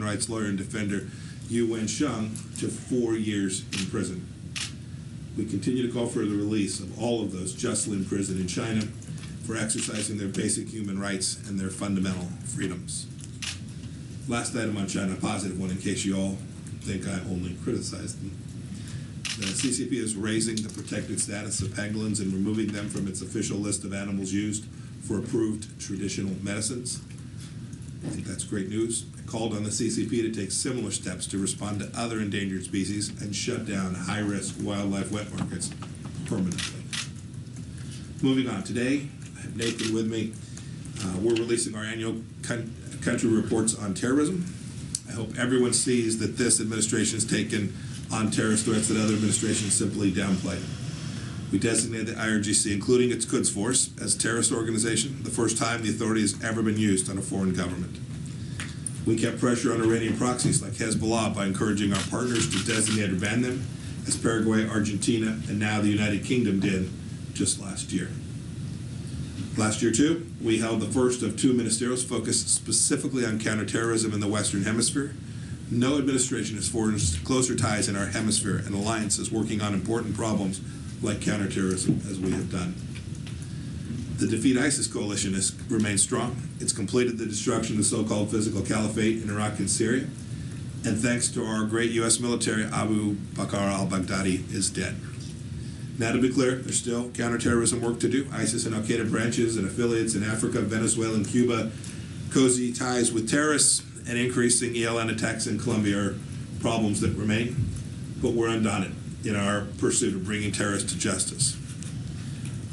rights lawyer and defender Yu Wensheng to 4 years in prison. We continue to call for the release of all of those justly imprisoned in China for exercising their basic human rights and their fundamental freedoms. Last item on China, a positive one in case you all think I only criticize them. The CCP is raising the protected status of pangolins and removing them from its official list of animals used for approved traditional medicines. I think that's great news. I called on the CCP to take similar steps to respond to other endangered species and shut down high-risk wildlife wet markets permanently. Moving on, today, I have Nathan with me. We're releasing our annual country reports on terrorism. I hope everyone sees that this administration has taken on terrorist threats that other administrations simply downplay. We designated the IRGC, including its Quds Force, as a terrorist organization, the first time the authority has ever been used on a foreign government. We kept pressure on Iranian proxies like Hezbollah by encouraging our partners to designate or ban them, as Paraguay, Argentina, and now the United Kingdom did just last year. Last year, too, we held the first of 2 ministerials focused specifically on counterterrorism in the Western Hemisphere. No administration has forged closer ties in our hemisphere and alliances working on important problems like counterterrorism as we have done. The Defeat ISIS coalition has remained strong. It's completed the destruction of the so-called physical caliphate in Iraq and Syria. And thanks to our great U.S. military, Abu Bakr al-Baghdadi is dead. Now, to be clear, there's still counterterrorism work to do. ISIS and Al-Qaeda branches and affiliates in Africa, Venezuela, and Cuba, cozy ties with terrorists, and increasing ELN attacks in Colombia are problems that remain. But we're undaunted in our pursuit of bringing terrorists to justice.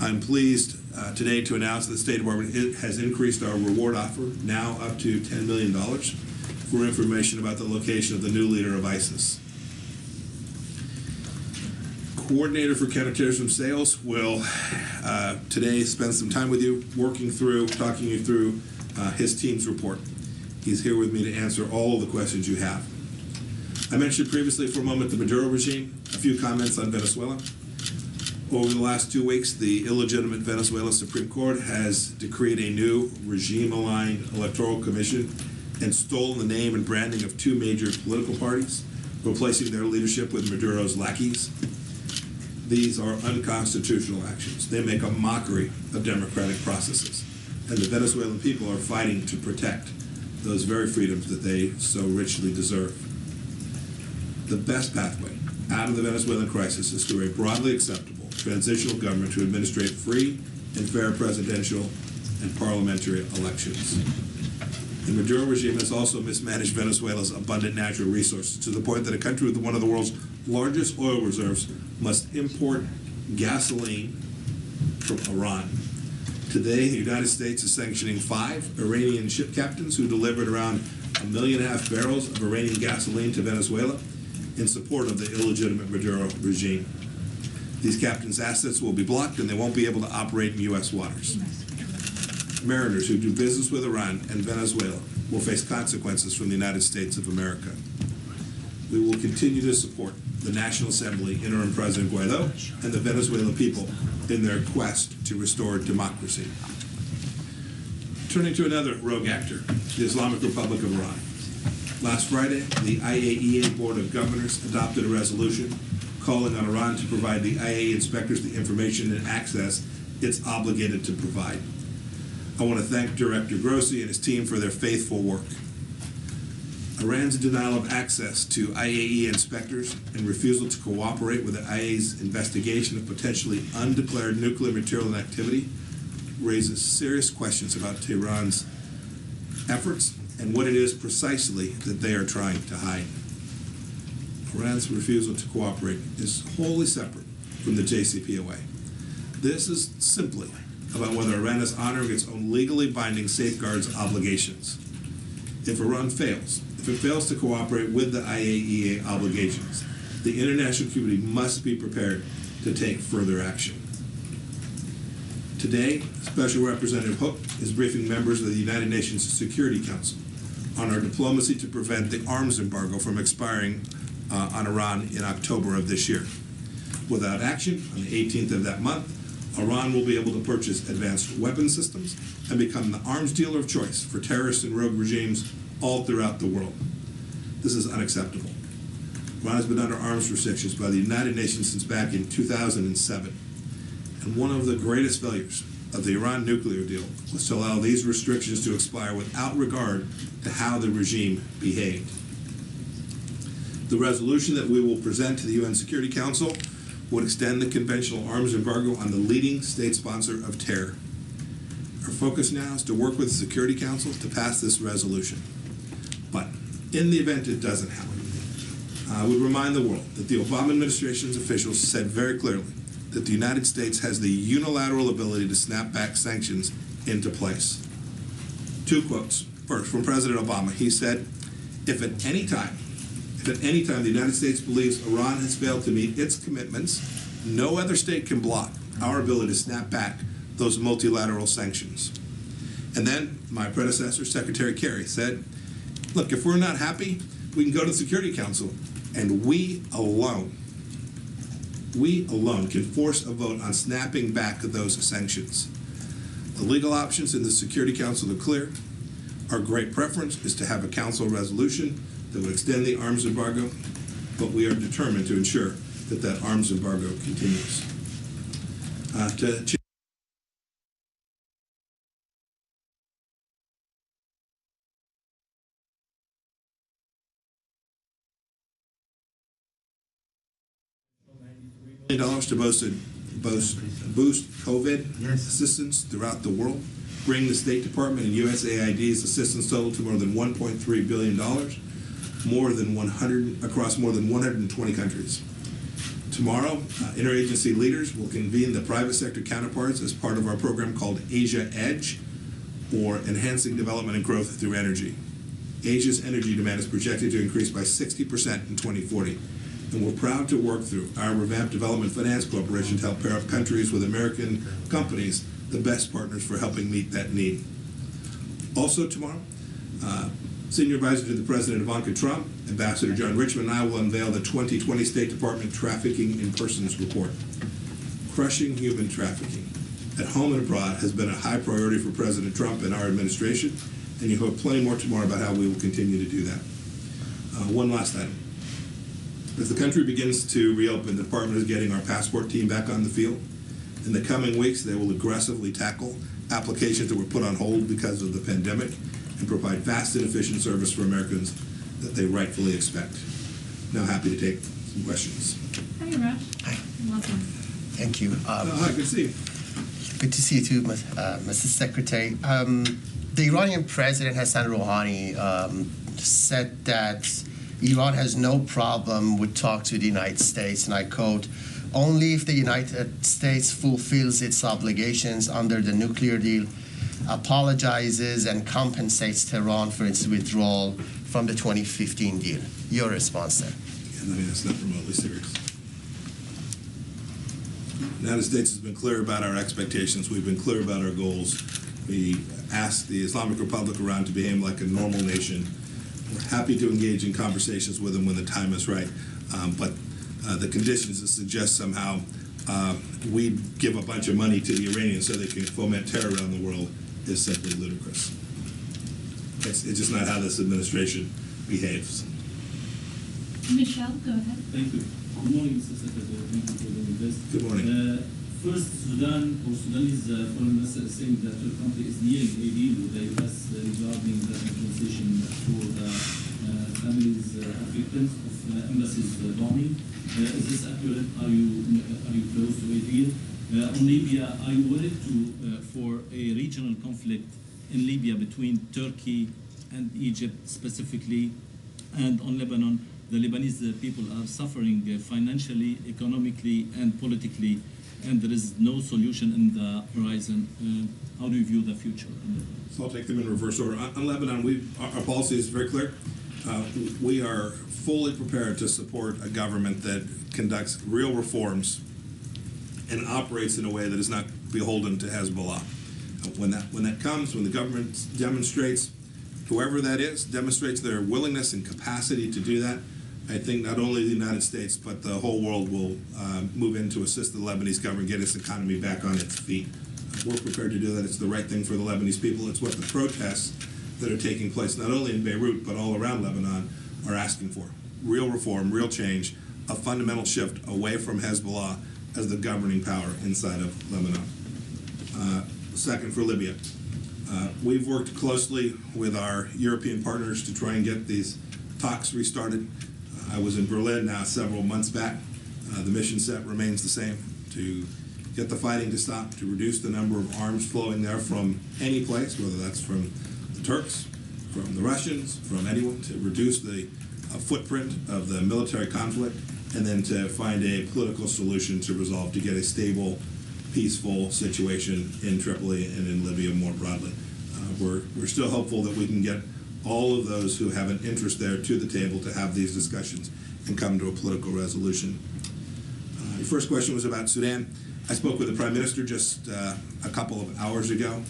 I'm pleased today to announce that the State Department has increased our reward offer, now up to $10 million, for information about the location of the new leader of ISIS. Coordinator for Counterterrorism Sales will today spend some time with you, talking you through his team's report. He's here with me to answer all of the questions you have. I mentioned previously for a moment the Maduro regime. A few comments on Venezuela. Over the last 2 weeks, the illegitimate Venezuela Supreme Court has decreed a new regime-aligned electoral commission and stolen the name and branding of 2 major political parties, replacing their leadership with Maduro's lackeys. These are unconstitutional actions. They make a mockery of democratic processes, and the Venezuelan people are fighting to protect those very freedoms that they so richly deserve. The best pathway out of the Venezuelan crisis is through a broadly acceptable transitional government to administrate free and fair presidential and parliamentary elections. The Maduro regime has also mismanaged Venezuela's abundant natural resources to the point that a country with one of the world's largest oil reserves must import gasoline from Iran. Today, the United States is sanctioning 5 Iranian ship captains who delivered around 1.5 million barrels of Iranian gasoline to Venezuela in support of the illegitimate Maduro regime. These captains' assets will be blocked and they won't be able to operate in U.S. waters. Mariners who do business with Iran and Venezuela will face consequences from the United States of America. We will continue to support the National Assembly, Interim President Guaido, and the Venezuelan people in their quest to restore democracy. Turning to another rogue actor, the Islamic Republic of Iran. Last Friday, the IAEA Board of Governors adopted a resolution calling on Iran to provide the IAEA inspectors the information and access it's obligated to provide. I want to thank Director Grossi and his team for their faithful work. Iran's denial of access to IAEA inspectors and refusal to cooperate with the IAEA's investigation of potentially undeclared nuclear material and activity raises serious questions about Tehran's efforts and what it is precisely that they are trying to hide. Iran's refusal to cooperate is wholly separate from the JCPOA. This is simply about whether Iran is honoring its own legally binding safeguards obligations. If Iran fails, if it fails to cooperate with the IAEA obligations, the international community must be prepared to take further action. Today, Special Representative Hook is briefing members of the United Nations Security Council on our diplomacy to prevent the arms embargo from expiring on Iran in October of this year. Without action, on the 18th of that month, Iran will be able to purchase advanced weapon systems and become the arms dealer of choice for terrorist and rogue regimes all throughout the world. This is unacceptable. Iran has been under arms restrictions by the United Nations since back in 2007. And one of the greatest failures of the Iran nuclear deal was to allow these restrictions to expire without regard to how the regime behaved. The resolution that we will present to the UN Security Council would extend the conventional arms embargo on the leading state sponsor of terror. Our focus now is to work with the Security Council to pass this resolution. But in the event it doesn't happen, I would remind the world that the Obama administration's officials said very clearly that the United States has the unilateral ability to snap back sanctions into place. Two quotes. First, from President Obama. He said, if at any time the United States believes Iran has failed to meet its commitments, no other state can block our ability to snap back those multilateral sanctions. And then my predecessor, Secretary Kerry, said, look, if we're not happy, we can go to the Security Council, and we alone can force a vote on snapping back those sanctions. The legal options in the Security Council are clear. Our great preference is to have a council resolution that would extend the arms embargo, but we are determined to ensure that that arms embargo continues. $1 to boost COVID assistance throughout the world, bring the State Department and USAID's assistance total to more than $1.3 billion, across more than 120 countries. Tomorrow, interagency leaders will convene the private sector counterparts as part of our program called Asia Edge, or Enhancing Development and Growth Through Energy. Asia's energy demand is projected to increase by 60% in 2040. And we're proud to work through our revamped Development Finance Corporation to help pair up countries with American companies, the best partners for helping meet that need. Also tomorrow, Senior Advisor to the President Ivanka Trump, Ambassador John Richmond, and I will unveil the 2020 State Department Trafficking in Persons Report. Crushing human trafficking at home and abroad has been a high priority for President Trump and our administration, and you'll have plenty more tomorrow about how we will continue to do that. One last item. As the country begins to reopen, the Department is getting our passport team back on the field. In the coming weeks, they will aggressively tackle applications that were put on hold because of the pandemic and provide fast and efficient service for Americans that they rightfully expect. Now happy to take some questions. Hi, Raj. Hi. Welcome. Thank you. Hi, good to see you. Good to see you too, Mrs. Secretary. The Iranian President Hassan Rouhani said that Iran has no problem with talks with the United States, and I quote, only if the United States fulfills its obligations under the nuclear deal, apologizes and compensates Tehran for its withdrawal from the 2015 deal. Your response there? I mean, that's not remotely serious. The United States has been clear about our expectations. We've been clear about our goals. We asked the Islamic Republic Iran to behave like a normal nation. We're happy to engage in conversations with them when the time is right. But the conditions that suggest somehow we give a bunch of money to the Iranians so they can foment terror around the world is simply ludicrous. It's just not how this administration behaves. Michelle, go ahead. Thank you. Good morning, Mr. Secretary. Thank you for doing this. Good morning. First, Sudanese foreign minister is saying that your country is nearing a deal with the U.S. Regarding the compensation for the families of victims of embassies bombing. Is this accurate? Are you close to a deal? On Libya, are you willing to for a regional conflict in Libya between Turkey and Egypt specifically, and on Lebanon? The Lebanese people are suffering financially, economically, and politically, and there is no solution in the horizon. How do you view the future? So I'll take them in reverse order. On Lebanon, our policy is very clear. We are fully prepared to support a government that conducts real reforms and operates in a way that is not beholden to Hezbollah. When that comes, when the government demonstrates, whoever that is, demonstrates their willingness and capacity to do that, I think not only the United States, but the whole world will move in to assist the Lebanese government get its economy back on its feet. We're prepared to do that. It's the right thing for the Lebanese people. It's what the protests that are taking place, not only in Beirut, but all around Lebanon, are asking for. Real reform, real change, a fundamental shift away from Hezbollah as the governing power inside of Lebanon. Second, for Libya. We've worked closely with our European partners to try and get these talks restarted. I was in Berlin now several months back. The mission set remains the same: to get the fighting to stop, to reduce the number of arms flowing there from any place, whether that's from the Turks, from the Russians, from anyone, to reduce the footprint of the military conflict, and then to find a political solution to resolve, to get a stable, peaceful situation in Tripoli and in Libya more broadly. We're still hopeful that we can get all of those who have an interest there to the table to have these discussions and come to a political resolution. Your first question was about Sudan. I spoke with the Prime Minister just a couple of hours ago.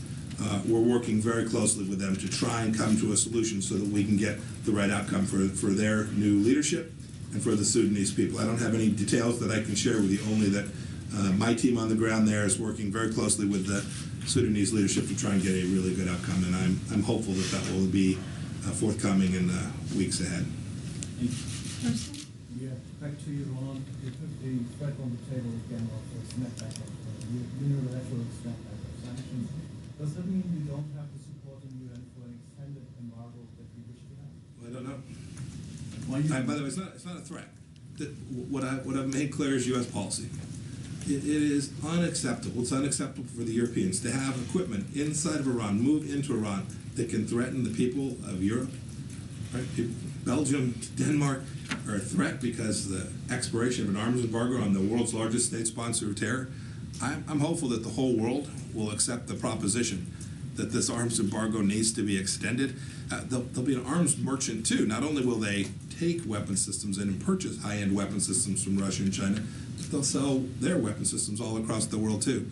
We're working very closely with them to try and come to a solution so that we can get the right outcome for their new leadership and for the Sudanese people. I don't have any details that I can share with you, only that my team on the ground there is working very closely with the Sudanese leadership to try and get a really good outcome, and I'm hopeful that that will be forthcoming in the weeks ahead. Person? Yeah, back to Iran. You put the threat on the table again of a snapback of unilateral snapback of sanctions. Does that mean you don't have the support in the UN for an extended embargo that we wish to have? Well, I don't know. By the way, it's not a threat. What I've made clear is U.S. policy. It is unacceptable. It's unacceptable for the Europeans to have equipment inside of Iran, move into Iran, that can threaten the people of Europe. Right? Belgium, Denmark are a threat because the expiration of an arms embargo on the world's largest state sponsor of terror. I'm hopeful that the whole world will accept the proposition that this arms embargo needs to be extended. There'll be an arms merchant too. Not only will they take weapon systems in and purchase high-end weapon systems from Russia and China, but they'll sell their weapon systems all across the world too.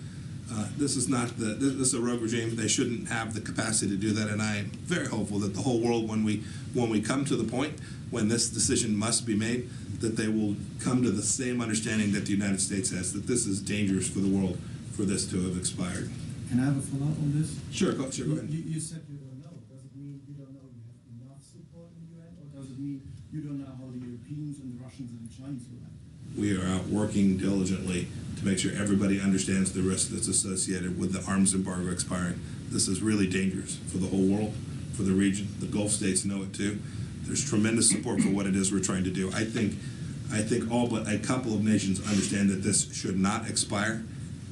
This is a rogue regime. They shouldn't have the capacity to do that, and I am very hopeful that the whole world, when we come to the point when this decision must be made, that they will come to the same understanding that the United States has, that this is dangerous for the world for this to have expired. Can I have a follow-up on this? Sure, go ahead. You said you don't know. Does it mean you don't know you have enough support in the UN, or does it mean you don't know how the Europeans and the Russians and the Chinese will act? We are out working diligently to make sure everybody understands the risk that's associated with the arms embargo expiring. This is really dangerous for the whole world, for the region. The Gulf states know it too. There's tremendous support for what it is we're trying to do. I think all but a couple of nations understand that this should not expire,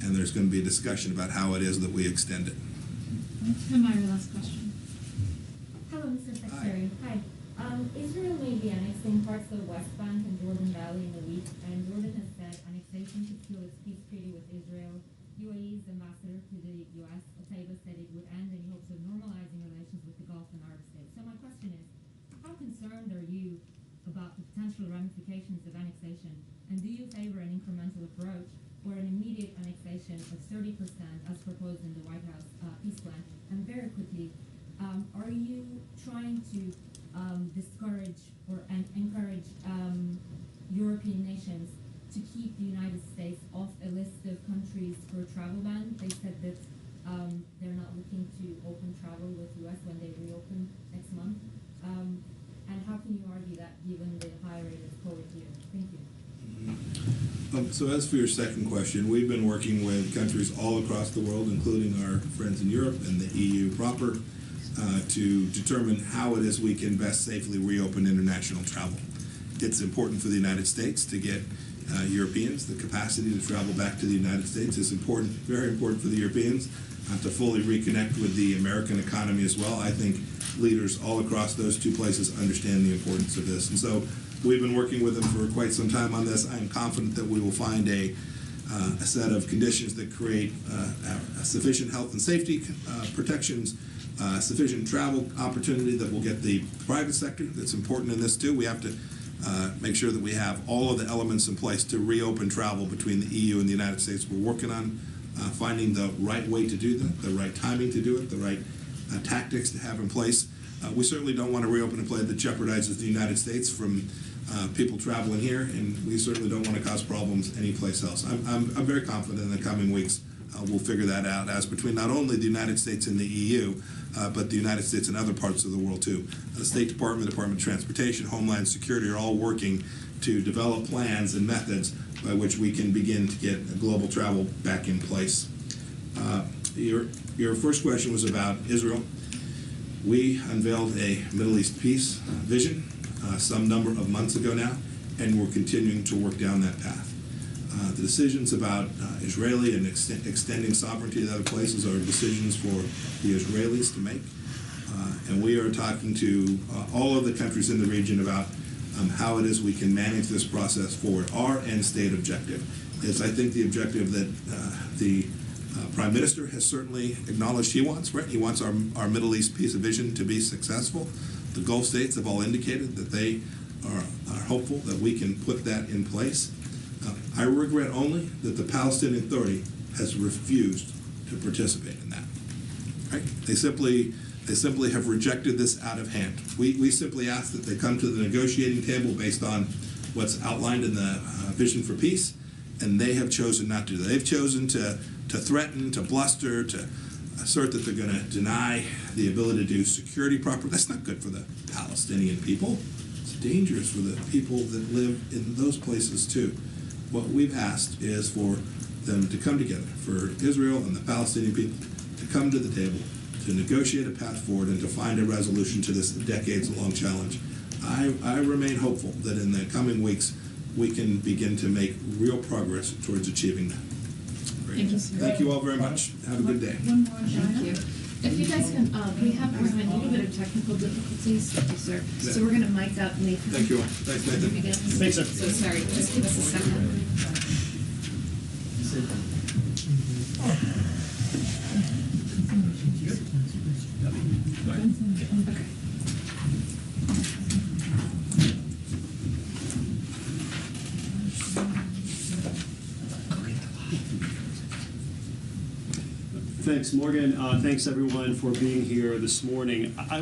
and there's going to be a discussion about how it is that we extend it. And my last question. Hello, Mr. Secretary. Hi. Israel may be annexing parts of the West Bank and Jordan Valley in a week, and Jordan has said annexation could kill its peace treaty with Israel. UAE's ambassador to the U.S., Otaiba, said it would end any hopes of normalizing relations with the Gulf and Arab states. So my question is, how concerned are you about the potential ramifications of annexation, and do you favor an incremental approach or an immediate annexation of 30% as proposed in the White House peace plan? And very quickly, are you trying to discourage and encourage European nations to keep the United States off a list of countries for a travel ban? They said that they're not looking to open travel with U.S. when they reopen next month. And how can you argue that given the high rate of COVID here? Thank you. So as for your second question, we've been working with countries all across the world, including our friends in Europe and the EU proper, to determine how it is we can best safely reopen international travel. It's important for the United States to get Europeans the capacity to travel back to the United States. It's important, very important for the Europeans to fully reconnect with the American economy as well. I think leaders all across those two places understand the importance of this. And so we've been working with them for quite some time on this. I am confident that we will find a set of conditions that create sufficient health and safety protections, sufficient travel opportunity that will get the private sector. That's important in this too. We have to make sure that we have all of the elements in place to reopen travel between the EU and the United States. We're working on finding the right way to do that, the right timing to do it, the right tactics to have in place. We certainly don't want to reopen a plan that jeopardizes the United States from people traveling here, and we certainly don't want to cause problems anyplace else. I'm very confident in the coming weeks we'll figure that out as between not only the United States and the EU, but the United States and other parts of the world too. The State Department, the Department of Transportation, Homeland Security are all working to develop plans and methods by which we can begin to get global travel back in place. Your first question was about Israel. We unveiled a Middle East peace vision some number of months ago now, and we're continuing to work down that path. The decisions about Israeli and extending sovereignty to other places are decisions for the Israelis to make. And we are talking to all of the countries in the region about how it is we can manage this process forward. Our end state objective is, I think, the objective that the Prime Minister has certainly acknowledged he wants, right? He wants our Middle East peace vision to be successful. The Gulf states have all indicated that they are hopeful that we can put that in place. I regret only that the Palestinian Authority has refused to participate in that. Right? They simply have rejected this out of hand. We simply ask that they come to the negotiating table based on what's outlined in the vision for peace, and they have chosen not to. They've chosen to threaten, to bluster, to assert that they're going to deny the ability to do security properly. That's not good for the Palestinian people. It's dangerous for the people that live in those places too. What we've asked is for them to come together, for Israel and the Palestinian people to come to the table, to negotiate a path forward and to find a resolution to this decades-long challenge. I remain hopeful that in the coming weeks we can begin to make real progress towards achieving that. Thank you, sir. Thank you all very much. Have a good day. One more on China. Thank you. If you guys can, we have we're having a little bit of technical difficulties, thank you, sir. So we're going to mic up Nathan. Thank you all. Thanks, Nathan. Thanks, sir. So sorry, just give us a second. Thanks, Morgan. Thanks, everyone, for being here this morning. I